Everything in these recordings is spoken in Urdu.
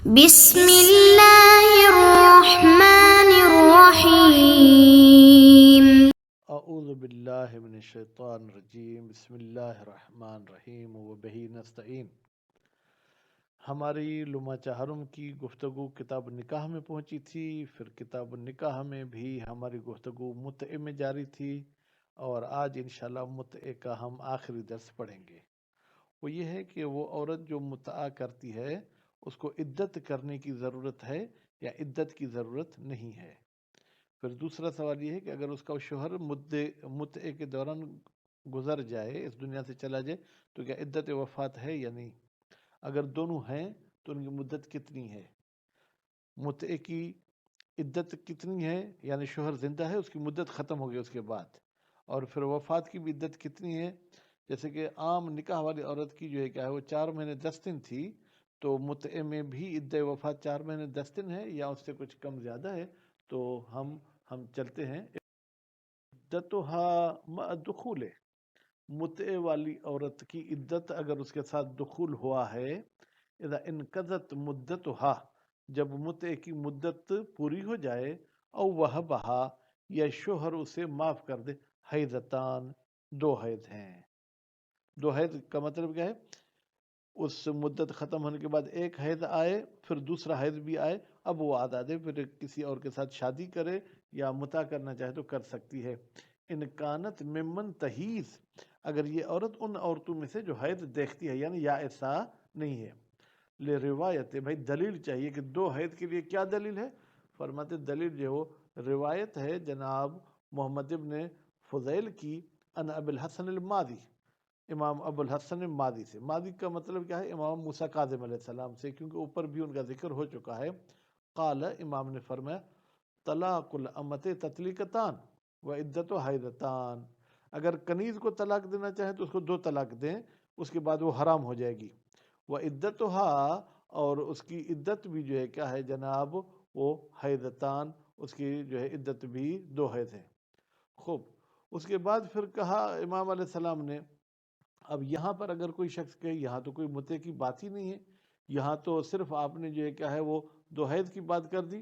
بسم اللہ الرحمن الرحیم۔ اعوذ باللہ من الشیطان الرجیم، بسم اللہ الرحمن الرحیم وبہ نستعین۔ ہماری لمحہ چہارم کی گفتگو کتاب نکاح میں پہنچی تھی، پھر کتاب نکاح میں بھی ہماری گفتگو متعہ میں جاری تھی، اور آج انشاءاللہ متعہ کا ہم آخری درس پڑھیں گے۔ وہ یہ ہے کہ وہ عورت جو متعہ کرتی ہے اس کو عدت کرنے کی ضرورت ہے یا عدت کی ضرورت نہیں ہے۔ پھر دوسرا سوال یہ ہے کہ اگر اس کا شوہر متعے کے دوران گزر جائے، اس دنیا سے چلا جائے، تو کیا عدت وفات ہے یا نہیں؟ اگر دونوں ہیں تو ان کی مدت کتنی ہے؟ متعے کی عدت کتنی ہے؟ یعنی شوہر زندہ ہے، اس کی مدت ختم ہو گئی اس کے بعد، اور پھر وفات کی بھی عدت کتنی ہے؟ جیسے کہ عام نکاح والی عورت کی جو ہے کیا ہے وہ 4 مہینے 10 دن تھی، تو متعے میں بھی عدت وفات 4 مہینے 10 دن ہے یا اس سے کچھ کم زیادہ ہے؟ تو ہم چلتے ہیں۔ عدتها مع دخول، متعے والی عورت کی عدت اگر اس کے ساتھ دخول ہوا ہے، اذا انقضت مدتها، جب متعے کی مدت پوری ہو جائے، او وہبہا، یا شوہر اسے معاف کر دے، حیضتان، 2 حیض ہیں۔ 2 حیض کا مطلب کیا ہے؟ اس مدت ختم ہونے کے بعد ایک حیض آئے، پھر دوسرا حیض بھی آئے، اب وہ آزاد ہے، پھر کسی اور کے ساتھ شادی کرے یا متع کرنا چاہے تو کر سکتی ہے۔ ان کانت ممن تحیض، اگر یہ عورت ان عورتوں میں سے جو حیض دیکھتی ہے، یعنی یا ایسا نہیں ہے۔ لے روایت، بھائی دلیل چاہیے کہ 2 حیض کے لیے کیا دلیل ہے؟ فرماتے دلیل جو وہ روایت ہے جناب محمد ابن فضیل کی، ان ابو الحسن المادی، امام ابو الحسن مادی سے۔ مادی کا مطلب کیا ہے؟ امام موسیٰ کاظم علیہ السلام سے، کیونکہ اوپر بھی ان کا ذکر ہو چکا ہے۔ قال، امام نے فرمایا، طلاق الامت تطلیقتان و عدت حیضتان، اگر کنیز کو طلاق دینا چاہیں تو اس کو 2 طلاق دیں، اس کے بعد وہ حرام ہو جائے گی۔ و عدتها، اور اس کی عدت بھی جو ہے کیا ہے جناب وہ حیضتان، اس کی جو ہے عدت بھی 2 حیض ہیں۔ خوب، اس کے بعد پھر کہا امام علیہ السلام نے، اب یہاں پر اگر کوئی شخص کہے یہاں تو کوئی متعے کی بات ہی نہیں ہے، یہاں تو صرف آپ نے جو ہے کیا ہے وہ 2 حیض کی بات کر دی،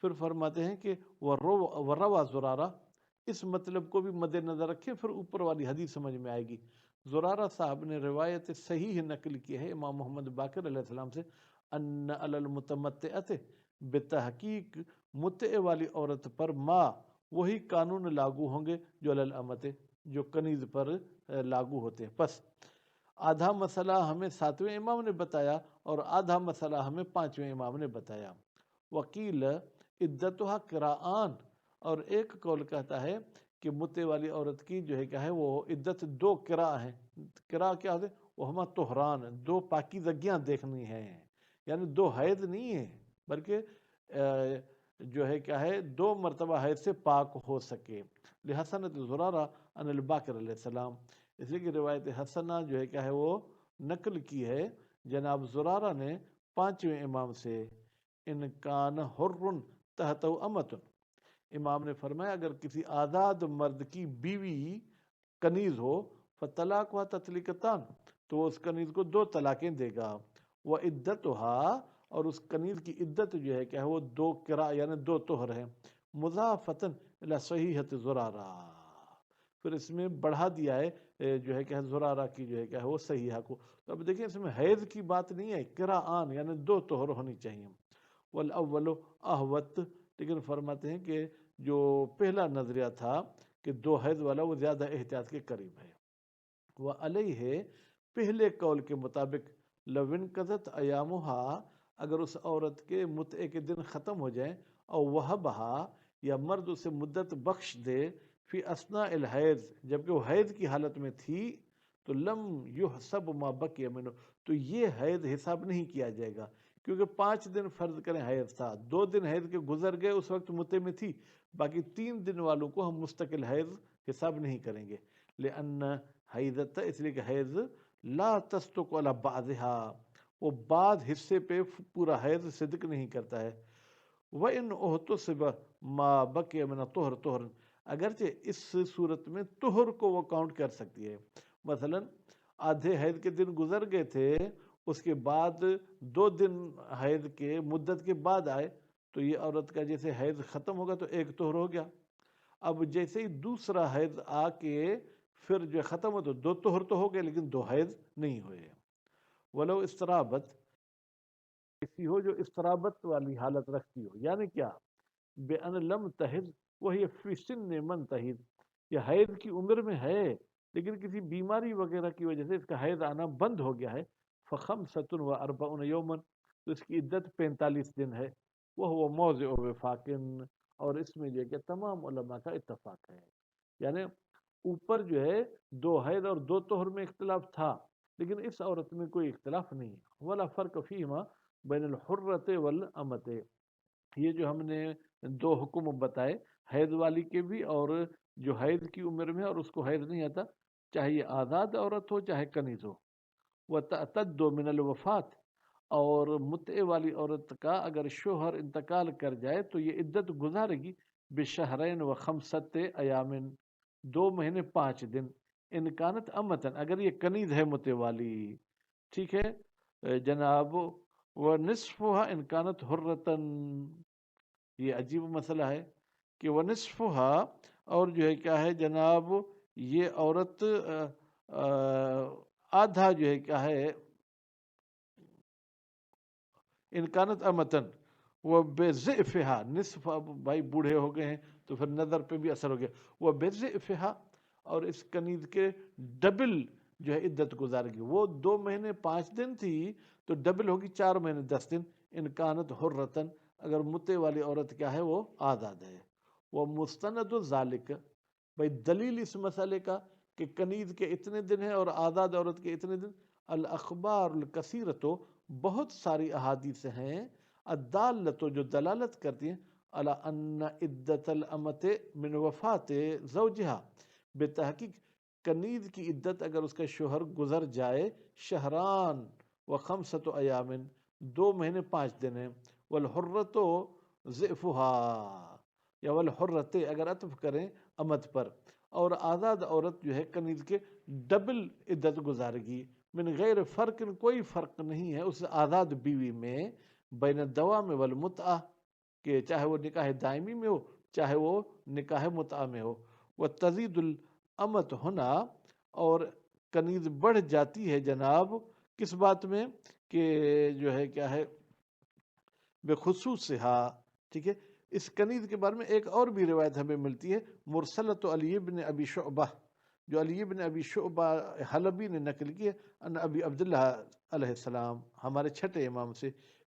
پھر فرماتے ہیں کہ وَرَوَى زُرَارَہ، اس مطلب کو بھی مد نظر رکھے، پھر اوپر والی حدیث سمجھ میں آئے گی۔ زرارہ صاحب نے روایت صحیح نقل کی ہے امام محمد باقر علیہ السلام سے، ان علی المتمتعۃ، بتحقیق متعے والی عورت پر ما، وہی قانون لاگو ہوں گے جو علی الامت، جو کنیز پر لاگو ہوتے ہیں۔ پس آدھا مسئلہ ہمیں 7ویں امام نے بتایا اور آدھا مسئلہ ہمیں 5ویں امام نے بتایا۔ وکیل عدتها قراءان، اور ایک قول کہتا ہے کہ متعے والی عورت کی جو ہے کیا ہے وہ عدت 2 قراء ہیں۔ قراء کیا ہوتے ہیں؟ وہ ہما طہران، 2 پاکیزگیاں دیکھنی ہیں، یعنی 2 حیض نہیں ہیں بلکہ جو ہے کیا ہے 2 مرتبہ حیض سے پاک ہو سکے۔ لحسنۃ زرارہ ان الباقر علیہ السلام، اس لیے کہ روایت حسنہ جو ہے کیا ہے وہ نقل کی ہے جناب زرارہ نے 5ویں امام سے۔ ان کان حر تحت امت، امام نے فرمایا اگر کسی آزاد مرد کی بیوی کنیز ہو، فطلاق و تطلیقتان، تو وہ اس کنیز کو 2 طلاقیں دے گا۔ وہ عدتها، اور اس کنیز کی عدت جو ہے کیا ہے وہ 2 قراء یعنی 2 طہر ہیں۔ مضافتن الی صحیحۃ زرارہ، پھر اس میں بڑھا دیا ہے جو ہے کہ زرارہ کی جو ہے کیا ہے وہ صحیحہ کو۔ تو اب دیکھیں اس میں حیض کی بات نہیں ہے، قراءان یعنی 2 طہر ہونی چاہیے۔ والاول احوت، لیکن فرماتے ہیں کہ جو پہلا نظریہ تھا کہ 2 حیض والا وہ زیادہ احتیاط کے قریب ہے۔ وہ علیہ، پہلے قول کے مطابق، لو انقضت ایامها، اگر اس عورت کے متعے کے دن ختم ہو جائیں، او وہبہا، یا مرد اسے مدت بخش دے، فی اثناء الحیض، جبکہ وہ حیض کی حالت میں تھی، تو لم یحسب ما بقی منہ، تو یہ حیض حساب نہیں کیا جائے گا، کیونکہ 5 دن فرض کریں حیض تھا، 2 دن حیض کے گزر گئے اس وقت متعے میں تھی، باقی 3 دن والوں کو ہم مستقل حیض حساب نہیں کریں گے۔ لأن حیضت، اس لیے کہ حیض لا تصدق علی بعضها، وہ بعض حصے پہ پورا حیض صدق نہیں کرتا ہے۔ وَإِنْ اُحْتُسِبَ مَا بَقِيَ مِنَ الطُّهْرِ طُهْرًا، اگرچہ اس صورت میں طہر کو وہ کاؤنٹ کر سکتی ہے، مثلا آدھے حیض کے دن گزر گئے تھے، اس کے بعد 2 دن حیض کے مدت کے بعد آئے تو یہ عورت کا جیسے حیض ختم ہوگا تو ایک طہر ہو گیا. اب جیسے ہی دوسرا حیض آ کے پھر جو ختم ہو تو 2 طہر تو ہو گئے لیکن 2 حیض نہیں ہوئے. ولو استرابت ایسی ہو جو استرابت والی حالت رکھتی ہو، یعنی کیا؟ بے ان لم تحد وہی فی سن من تحد، یہ حیض کی عمر میں ہے لیکن کسی بیماری وغیرہ کی وجہ سے اس کا حیض آنا بند ہو گیا ہے. فخمسۃ و اربعون یوما، تو اس کی عدت 45 دن ہے. وہ موضع وفاق، اور اس میں جو ہے کہ تمام علماء کا اتفاق ہے. یعنی اوپر جو ہے 2 حیض اور 2 طہر میں اختلاف تھا لیکن اس عورت میں کوئی اختلاف نہیں ہے. ولا فرق فیما بین الحرۃ والامۃ، یہ جو ہم نے 2 حکم بتائے حیض والی کے بھی اور جو حیض کی عمر میں اور اس کو حیض نہیں آتا، چاہے یہ آزاد عورت ہو چاہے کنیز ہو. وتعتد من الوفات، اور متع والی عورت کا اگر شوہر انتقال کر جائے تو یہ عدت گزارے گی بشہرین و خمسۃ ایام، 2 مہینے 5 دن. ان کانت امتن، اگر یہ کنیز ہے متع والی، ٹھیک ہے جناب. وہ نصفها ان کانت حرتن، یہ عجیب مسئلہ ہے کہ وہ نصفها، اور جو ہے کیا ہے جناب، یہ عورت آدھا جو ہے کیا ہے انکانت امتن وہ بے ضعفہا، نصف، اب بھائی بوڑھے ہو گئے ہیں تو پھر نظر پہ بھی اثر ہو گیا. وہ بے ضعفہا، اور اس کنیز کے ڈبل جو ہے عدت گزارے گی. وہ 2 مہینے 5 دن تھی تو ڈبل ہوگی 4 مہینے 10 دن. انکانت حرتن، اگر متے والی عورت کیا ہے وہ آزاد ہے. وہ مستند ذالک، بھائی دلیل اس مسئلے کا کہ کنیز کے اتنے دن ہیں اور آزاد عورت کے اتنے دن، الاخبار الکثیرت، بہت ساری احادیث ہیں، الدالت، جو دلالت کرتی ہیں علی ان عدت الامت من وفات زوجہا، بے تحقیق کنیز کی عدت اگر اس کا شوہر گزر جائے شہران و خمسۃ ایام، 2 مہینے 5 دن ہیں. والحرۃ ضعفہا، یا والحرۃ اگر عطف کریں امت پر، اور آزاد عورت جو ہے کنیز کے ڈبل عدت گزارے گی. من غیر فرق، کوئی فرق نہیں ہے اس آزاد بیوی میں، بین الدوام والمتعہ، کہ چاہے وہ نکاح دائمی میں ہو چاہے وہ نکاح متعہ میں ہو. وہ تزید الامت ہونا، اور کنیز بڑھ جاتی ہے جناب کس بات میں کہ جو ہے کیا ہے بخصوصہا، ٹھیک ہے. اس کنیز کے بارے میں ایک اور بھی روایت ہمیں ملتی ہے، مرسلۃ علی بن ابی شعبہ، جو علی بن ابی شعبہ حلبی نے نقل کی ہے، ان ابی عبداللہ علیہ السلام، ہمارے چھٹے امام سے،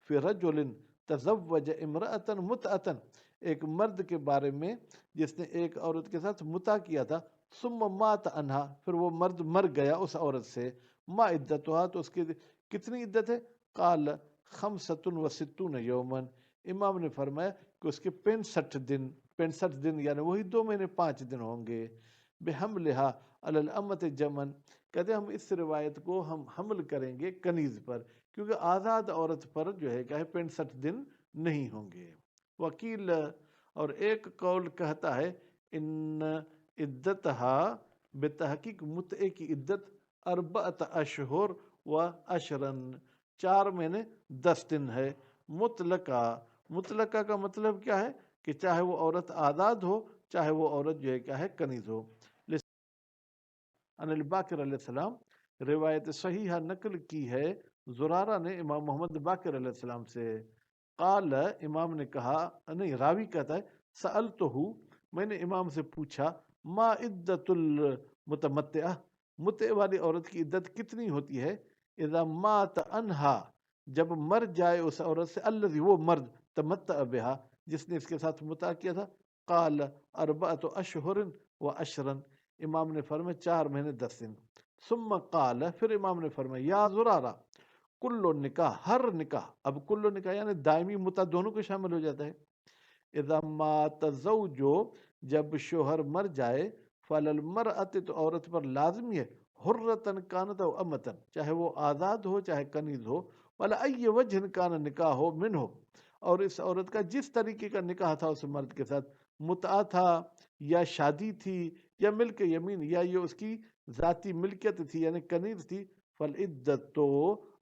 فی رجل تزوج امرأة متعة، ایک مرد کے بارے میں جس نے ایک عورت کے ساتھ متع کیا تھا، ثم مات عنہا، پھر وہ مرد مر گیا اس عورت سے. ما عدتها، تو اس کی کتنی عدت ہے؟ قال 65 یوما، امام نے فرمایا کہ اس کے 65 دن یعنی وہی 2 مہینے 5 دن ہوں گے. بحملہا علی الامت جمن، کہتے ہیں ہم اس روایت کو ہم حمل کریں گے کنیز پر، کیونکہ آزاد عورت پر جو ہے کہ 65 دن نہیں ہوں گے. وکیل، اور ایک قول کہتا ہے ان عدتہا، بتحقیق متعے کی عدت 4 اشہر و عشرن، 4 مہینے 10 دن ہے. مطلقہ کا مطلب کیا ہے کہ چاہے وہ عورت آزاد ہو چاہے وہ عورت جو ہے کیا ہے کنیز ہو. ان الباقر علیہ السلام، روایت صحیحہ نقل کی ہے زرارہ نے امام محمد باقر علیہ السلام سے. قال، امام نے کہا، نہیں راوی کہتا ہے، سألتہو، میں نے امام سے پوچھا، ما عدت المتمتعہ، متع والی عورت کی عدت کتنی ہوتی ہے؟ اذا مات عنہا، جب مر جائے اس عورت سے، الذی، وہ مرد، تمتع بہا، جس نے اس کے ساتھ متع کیا تھا. قال 4 اشہر و عشرن، امام نے فرمایا 4 مہینے 10 دن. ثم قال، پھر امام نے فرمایا، یا زرارہ، کل نکاح، ہر نکاح، اب کل نکاح یعنی دائمی متع دونوں کو شامل ہو جاتا ہے. اذا مات زوج، جب شوہر مر جائے، فعلی المرأۃ، تو عورت پر لازمی ہے، حرتن کانت او امتن، چاہے وہ آزاد ہو چاہے کنیز ہو، ولا ای وجہ کان نکاح ہو من ہو، اور اس عورت کا جس طریقے کا نکاح تھا اس مرد کے ساتھ، متعہ تھا یا شادی تھی یا ملک یمین یا یہ اس کی ذاتی ملکیت تھی یعنی کنیز تھی، فالعدت، تو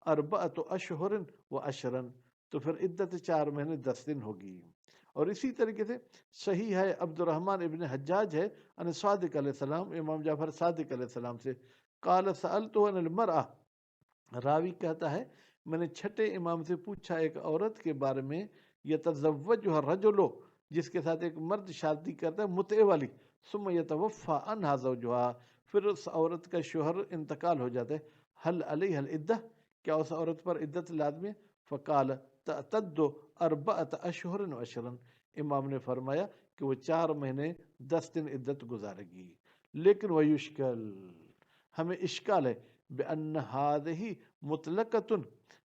اربعۃ اشہر و عشرن، تو پھر عدت 4 مہینے 10 دن ہوگی۔ اور اسی طریقے سے صحیح ہے عبد الرحمن ابن حجاج ہے ان صادق علیہ السلام، امام جعفر صادق علیہ السلام سے، قال سألت عن المرأة، راوی کہتا ہے میں نے چھٹے امام سے پوچھا ایک عورت کے بارے میں، یتزوجها الرجل، جس کے ساتھ ایک مرد شادی کرتا ہے متع والی، ثم یتوفى عنها زوجها، پھر اس عورت کا شوہر انتقال ہو جاتا ہے، هل علیہ العدہ، کیا اس عورت پر عدت لازمی ہے؟ فقال تعتد 4 اشہر و عشرا، امام نے فرمایا کہ وہ 4 مہینے 10 دن عدت گزارے گی۔ لیکن ویشکل، ہمیں اشکال ہے، بأن هذه مطلقۃ،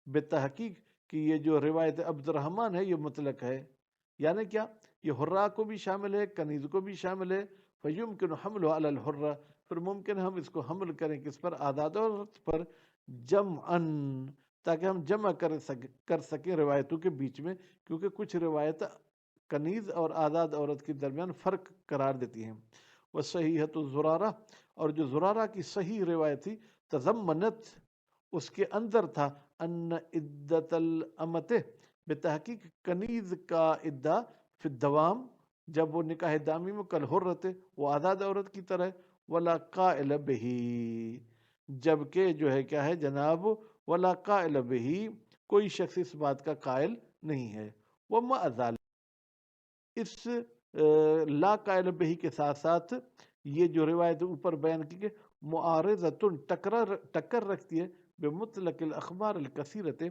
بتحقیق کہ یہ جو روایت عبد الرحمن ہے یہ مطلق ہے، یعنی کیا، یہ حرہ کو بھی شامل ہے، کنیز کو بھی شامل ہے، فیمکن حملها علی الحرہ، پھر ممکن ہے ہم اس کو حمل کریں کس پر، آزاد عورت پر، جمعاً، تاکہ ہم جمع کر سکیں روایتوں کے بیچ میں، کیونکہ کچھ روایت کنیز اور آزاد عورت کے درمیان فرق قرار دیتی ہیں۔ وہ صحیحۃ زرارہ، اور جو زرارہ کی صحیح روایت تھی، تضمنت، اس کے اندر تھا، ان عدت الامت، بتحقیق کنیز کا عدہ، فی الدوام، جب وہ نکاح دامی میں، کل حرت، وہ آزاد عورت کی طرح، ولا قائل بہی، جبکہ جو ہے کیا ہے جناب، ولا قائل بہی، کوئی شخص اس بات کا قائل نہیں ہے۔ وما ذالک، اس لا قائل بہی کے ساتھ ساتھ یہ جو روایت اوپر بیان کی کہ معارضۃ، ٹکر رکھتی ہے، بمطلق الاخبار الکثیرت،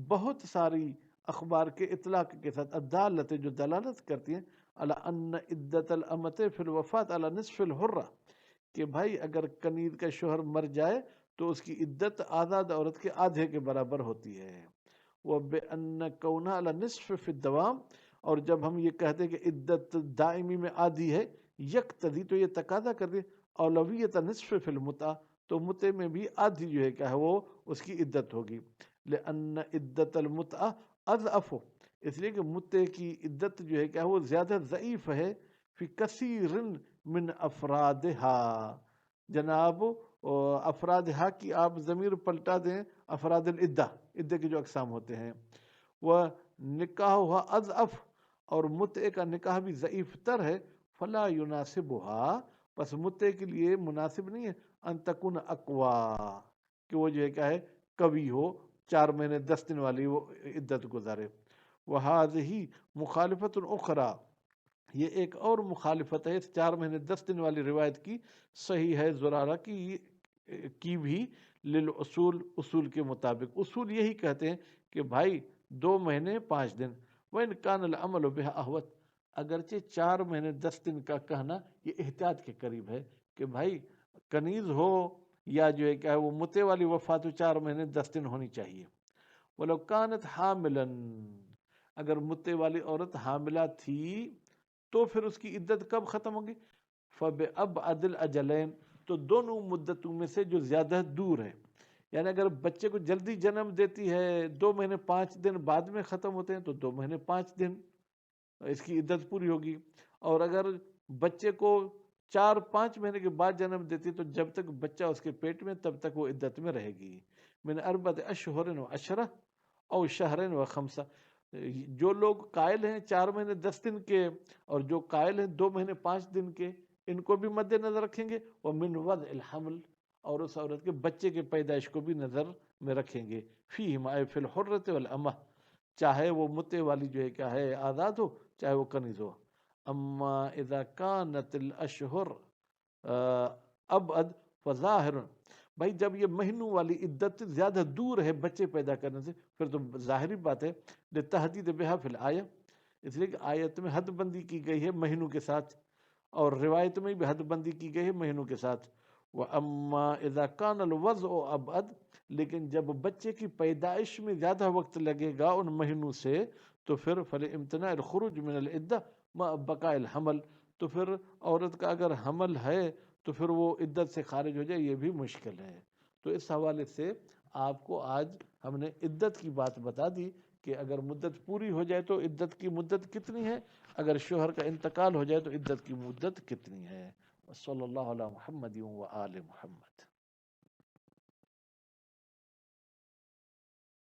بہت ساری اخبار کے اطلاق کے ساتھ، الدالت، جو دلالت کرتی ہیں، علی ان عدت الامت فی الوفات علی نصف الحرہ، کہ بھائی اگر کنیز کا شوہر مر جائے تو اس کی عدت آزاد عورت کے آدھے کے برابر ہوتی ہے۔ وَبِأَنَّ كَوْنَهَا عَلَى النِّصْفِ فِي الدَّوَامِ، اور جب ہم یہ کہتے ہیں کہ عدت دائمی میں آدھی ہے، یقتضی، تو یہ تقاضا کرتی ہے، اولویت نصف فی المتع، تو متع میں بھی آدھی جو ہے کیا ہے وہ اس کی عدت ہوگی، لأن عدت المتع اضعف، اس لیے کہ متع کی عدت جو ہے کیا ہے وہ زیادہ ضعیف ہے، فی کثیر من افرادها، جناب افرادها کی آپ ضمیر پلٹا دیں، افراد العدہ، عدہ کے جو اقسام ہوتے ہیں، وہ نکاحها اضعف، اور متع کا نکاح بھی ضعیف تر ہے، فلا یناسبها، پس متع کے لیے مناسب نہیں ہے، ان تکون اقوا، کہ وہ جو ہے کیا ہے قوی ہو، 4 مہینے 10 دن والی وہ عدت گزارے۔ وہذہ مخالفت اخرى، یہ ایک اور مخالفت ہے اس 4 مہینے 10 دن والی روایت کی، صحیح ہے زرارہ کی بھی، للأصول، اصول کے مطابق، اصول یہی کہتے ہیں کہ بھائی 2 مہینے 5 دن، وَإِنْ كَانَ الْعَمَلُ بِهَا أَحْوَطُ، اگرچہ 4 مہینے 10 دن کا کہنا یہ احتیاط کے قریب ہے، کہ بھائی کنیز ہو یا جو ہے کیا ہے وہ متع والی وفات، 4 مہینے 10 دن ہونی چاہیے۔ وَلَوْ كَانَتْ حَامِلًا، اگر متع والی عورت حاملہ تھی تو پھر اس کی عدت کب ختم ہوگی؟ فَبِأَبْعَدِ الْأَجَلَيْنِ، تو دونوں مدتوں میں سے جو زیادہ دور ہے، یعنی اگر بچے کو جلدی جنم دیتی ہے 2 مہینے 5 دن بعد میں ختم ہوتے ہیں تو 2 مہینے 5 دن اس کی عدت پوری ہوگی، اور اگر بچے کو 4-5 مہینے کے بعد جنم دیتی تو جب تک بچہ اس کے پیٹ میں تب تک وہ عدت میں رہے گی۔ من 4 اشہر و عشرہ او شہرین و خمسہ، جو لوگ قائل ہیں 4 مہینے 10 دن کے، اور جو قائل ہیں 2 مہینے 5 دن کے، ان کو بھی مد نظر رکھیں گے، ومن وضع الحمل، اور اس عورت کے بچے کے پیدائش کو بھی نظر میں رکھیں گے، فیہما فی الحرۃ والامہ، چاہے وہ متع والی جو ہے کیا ہے آزاد ہو، چاہے وہ کنیز ہو۔ اما اذا کانت الاشہر ابعد فظاہر، بھائی جب یہ مہینوں والی عدت زیادہ دور ہے بچے پیدا کرنے سے، پھر تو ظاہری بات ہے، لتحدید بہا فی الآیہ، اس لیے کہ آیت میں حد بندی کی گئی ہے مہینوں کے ساتھ، اور روایت میں بھی حد بندی کی گئی ہے مہینوں کے ساتھ۔ وَأَمَّا إِذَا كَانَ الْوَضْعُ أَبْعَدَ، لیکن جب بچے کی پیدائش میں زیادہ وقت لگے گا ان مہینوں سے، تو پھر فَلِامْتِنَاءِ الْخُرُوجِ مِنَ الْعِدَّةِ مَعَ بَقَاءِ الْحَمْلِ، تو پھر عورت کا اگر حمل ہے تو پھر وہ عدت سے خارج ہو جائے، یہ بھی مشکل ہے۔ تو اس حوالے سے آپ کو آج ہم نے عدت کی بات بتا دی کہ اگر مدت پوری ہو جائے تو عدت کی مدت کتنی ہے، اگر شوہر کا انتقال ہو جائے تو عدت کی مدت کتنی ہے۔ صلی اللہ علیہ محمد و آل محمد۔